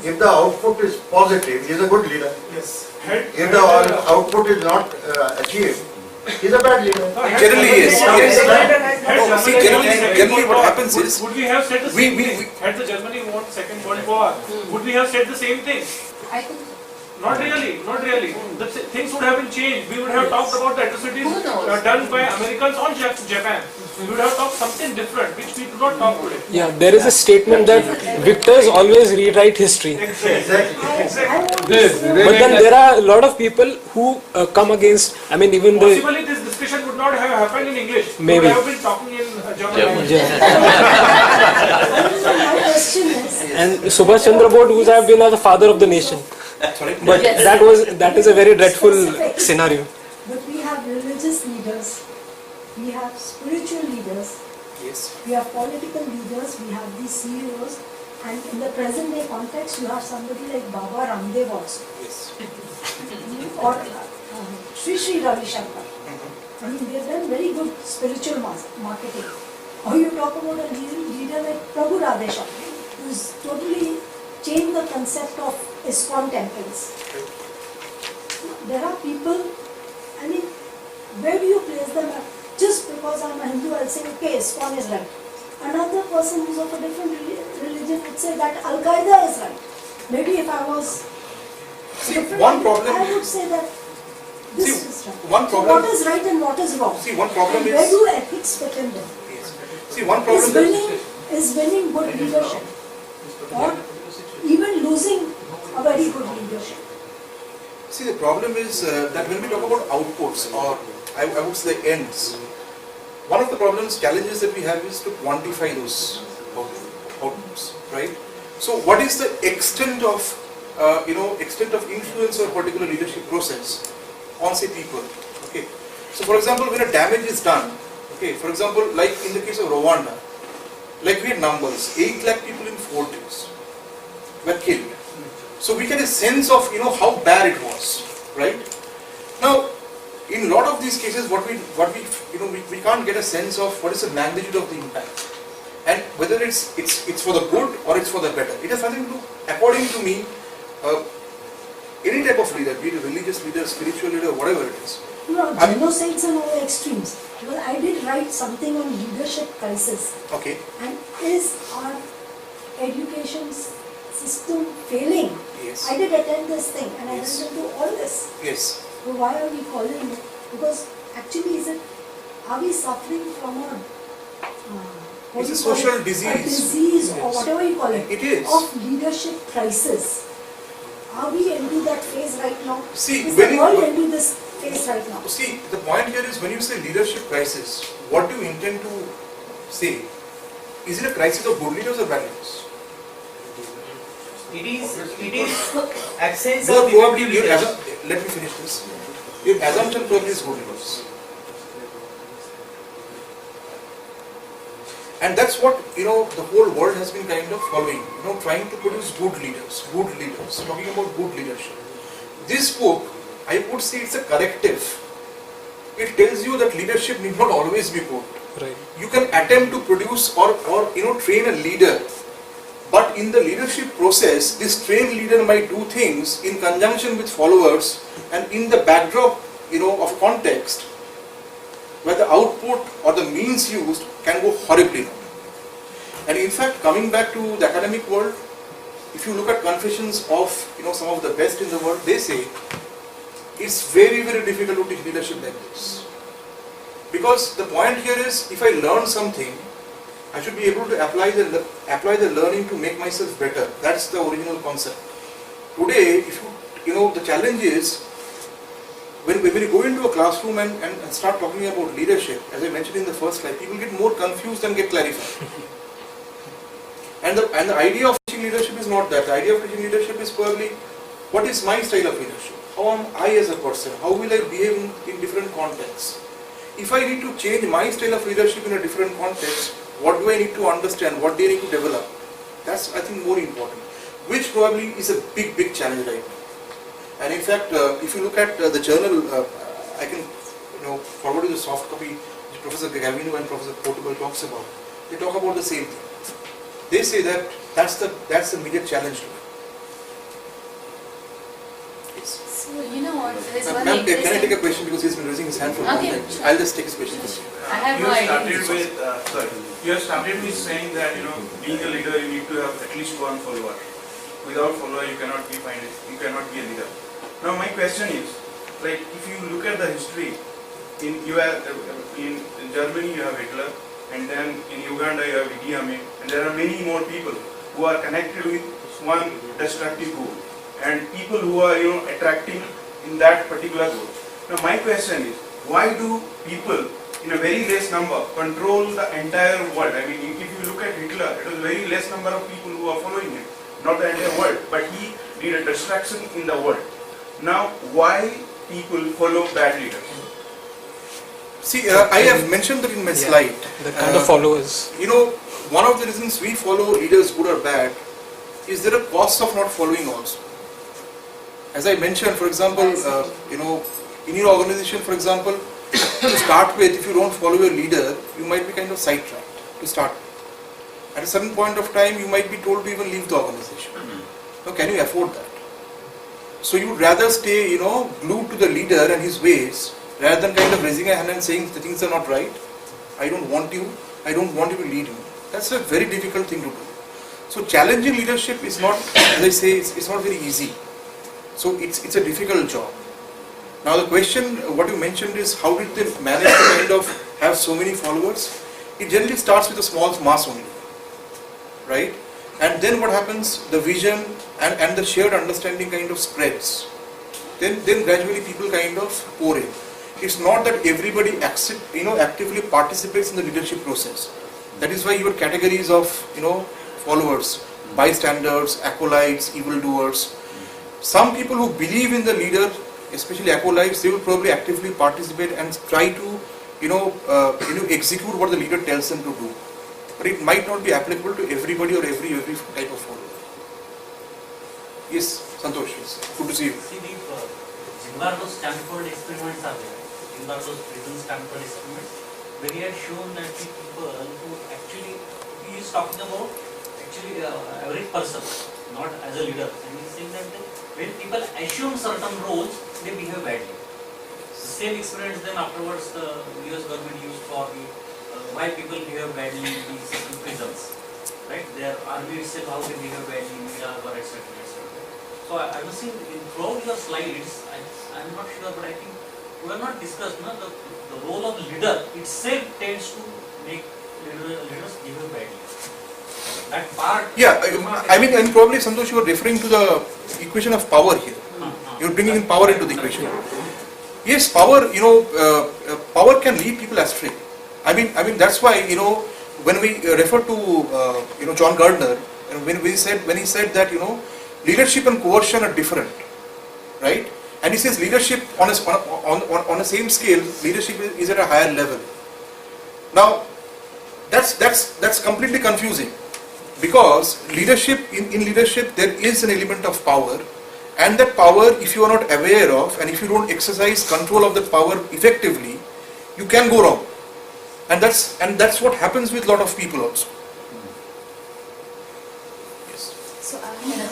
If the output is positive, he is a good leader. Yes. If the output is not achieved, he is a bad leader. Generally, yes. See, generally what happens is, would we have said the same thing? Had the Germany won Second World War, would we have said the same thing? I think Not really, not really. The things would have been changed. We would have talked about the atrocities done by Americans on Japan. We would have talked something different, which we do not talk today. Yeah, there is a statement that victors always rewrite history. Exactly. But then there are a lot of people who come against, I mean, even the... Possibly this discussion would not have happened in English. Maybe. We would have been talking in German. my question is, And Subhash Chandra Bose, who have been the father of the nation. sorry, But that is a very dreadful scenario. but we have religious leaders, we have spiritual leaders, yes, we have political leaders, we have these CEOs, and in the present day context, you have somebody like Baba Ramdev also, yes. or Sri Ravi Shankar. I mean, they have done very good spiritual marketing. Or you talk about a leader like Prabhu Radhesha, who is totally changed the concept of ISKCON temples. There are people, I mean, where do you place them at? Just because I'm a Hindu, I'll say, okay, ISKCON is right. Another person who's of a different religion would say that Al-Qaeda is right. Maybe if I was different, one problem- I would say that this See, is right. one So problem- what is right and what is wrong? See, one problem and is- where do ethics fit in there? Yes. See, one problem Is winning good leadership, or even losing a very good leadership? See, the problem is that when we talk about outputs, or I would say ends, one of the problems, challenges that we have is to quantify those outputs, right? So, what is the extent of, extent of influence or particular leadership process on, say, people? Okay. So, for example, when a damage is done, okay, for example, like in the case of Rwanda, like we had numbers, 8 lakh people in 4 days were killed. So we get a sense of how bad it was, right? Now, in a lot of these cases, what we can't get a sense of what is the magnitude of the impact, and whether it's for the good or it's for the better. It has nothing to do, according to me, any type of leader, be it a religious leader, spiritual leader, whatever it is. No, genocides and all the extremes. Well, I did write something on leadership crisis. Okay. And is our education system failing? Yes. I did attend this thing and I Yes. went into all this. Yes. So why are we calling it? Because actually are we suffering from a It's a social disease. A disease or Yes. whatever you call it. It is. Of leadership crisis. Are we into that phase right now? See, is when the you- world into this phase right now? See, the point here is when you say leadership crisis, what do you intend to say? Is it a crisis of good leaders or bad leaders? It is access No, of probably effective leadership. let me finish this. Your assumption probably is good leaders. And that's what, the whole world has been kind of following, trying to produce good leaders, talking about good leadership. This book, I would say it's a corrective. It tells you that leadership need not always be good. Right. You can attempt to produce or train a leader, but in the leadership process, this trained leader might do things in conjunction with followers and in the backdrop, of context, where the output or the means used can go horribly wrong. And in fact, coming back to the academic world, if you look at confessions of some of the best in the world, they say it's very, very difficult to teach leadership like this. Because the point here is, if I learn something, I should be able to apply the learning to make myself better. That's the original concept. Today, the challenge is, when you go into a classroom and start talking about leadership, as I mentioned in the first slide, people get more confused than get clarified. And the idea of teaching leadership is not that. The idea of teaching leadership is probably, what is my style of leadership? How am I as a person? How will I behave in different contexts? If I need to change my style of leadership in a different context, what do I need to understand? What do I need to develop? That's, I think, more important. Which probably is a big, big challenge right now. And in fact, if you look at the journal, I can forward you the soft copy which Professor Gavino and Professor Portable talks about. They talk about the same thing. They say that that's the major challenge to it. So, you know what, there's one Ma'am, can I take a interesting... question because he's been raising his hand for a long Okay, time? sure. I'll just take his question. I have You no have idea. started with, you have started with saying that, being a leader, you need to have at least one follower. Without follower, you cannot be a leader. Now, my question is, like, if you look at the history, in Germany you have Hitler, and then in Uganda you have Idi Amin, and there are many more people who are connected with one destructive goal, and people who are, attracting in that particular goal. Now, my question is, why do people in a very less number control the entire world? I mean, if you look at Hitler, it was very less number of people who are following him, not the entire world, but he did a destruction in the world. Now, why people follow bad leaders? See, I have mentioned that in my slide. The kind of followers. One of the reasons we follow leaders, good or bad, is there a cost of not following also. As I mentioned, for example, in your organization, for example, to start with, if you don't follow your leader, you might be kind of sidetracked to start with. At a certain point of time, you might be told to even leave the organization. Now, can you afford that? So you would rather stay, glued to the leader and his ways, rather than kind of raising a hand and saying the things are not right. I don't want you to lead me. That's a very difficult thing to do. So challenging leadership is not, as I say, it's not very easy. So it's a difficult job. Now the question, what you mentioned is, how did they manage to kind of have so many followers? It generally starts with a small mass only, right? And then what happens, the vision and the shared understanding kind of spreads. Then gradually people kind of pour in. It's not that everybody actively participates in the leadership process. That is why your categories of followers, bystanders, acolytes, evildoers. Some people who believe in the leader, especially acolytes, they will probably actively participate and try to execute what the leader tells them to do. But it might not be applicable to everybody or every type of follower. Yes, Santosh, yes. Good to see you. See, the Zimbardo Stanford experiments are there. Zimbardo's prison Stanford experiments, where he had shown that the people who actually, he is talking about average person, not as a leader. And he is saying that when people assume certain roles, they behave badly. The same experiments then afterwards the US government used for the why people behave badly in the certain prisons. Right? Their army itself, how they behave badly in Myanmar, etc. So I was saying, throughout your slides, I'm not sure, but I think we have not discussed the role of leader itself tends to make leaders behave badly. That part. Yeah, I mean, and probably Santosh, you are referring to the equation of power here. You're bringing in power into the equation. Yes, power. Power can lead people astray. I mean that's why when we refer to John Gardner, when he said that leadership and coercion are different, right? And he says leadership on a same scale, leadership is at a higher level. Now, that's completely confusing, because in leadership there is an element of power, and that power, if you are not aware of, and if you don't exercise control of that power effectively, you can go wrong, and that's what happens with a lot of people also. So I have another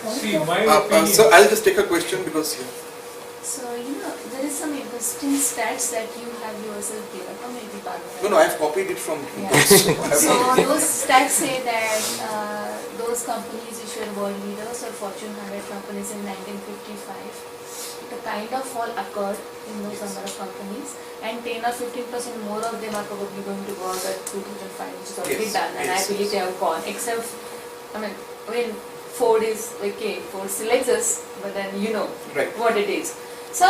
point See, of- my opinion. So I'll just take a question because. So, there is some interesting stats that you have yourself given, or maybe Parvati. No, I have copied it from. Yeah. So those stats say that those companies which were world leaders or Fortune 100 companies in 1955, the kind of fall occurred in those number of companies, and 10 or 15% more of them are probably going to work at 2005, which is already Yes, done, and yes, I believe they have gone. Except, when Ford is okay, Ford selects us, but then Right. what it is. So,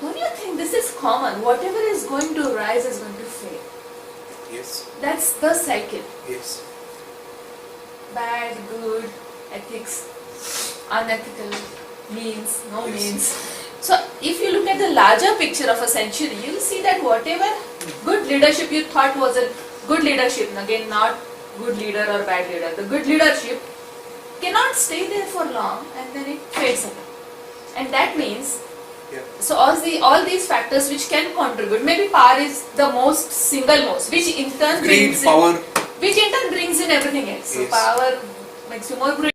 don't you think this is common? Whatever is going to rise is going to fail. Yes. That's the cycle. Yes. Bad, good, ethics, unethical, means, no Yes. means. So if you look at the larger picture of a century, you'll see that whatever good leadership you thought was a good leadership, and again not good leader or bad leader, the good leadership cannot stay there for long, and then it fades away. And that means, so all these factors which can contribute, maybe power is the single most, which in turn Greed, brings power. which in turn brings in everything else. So Yes. power makes you more greedy.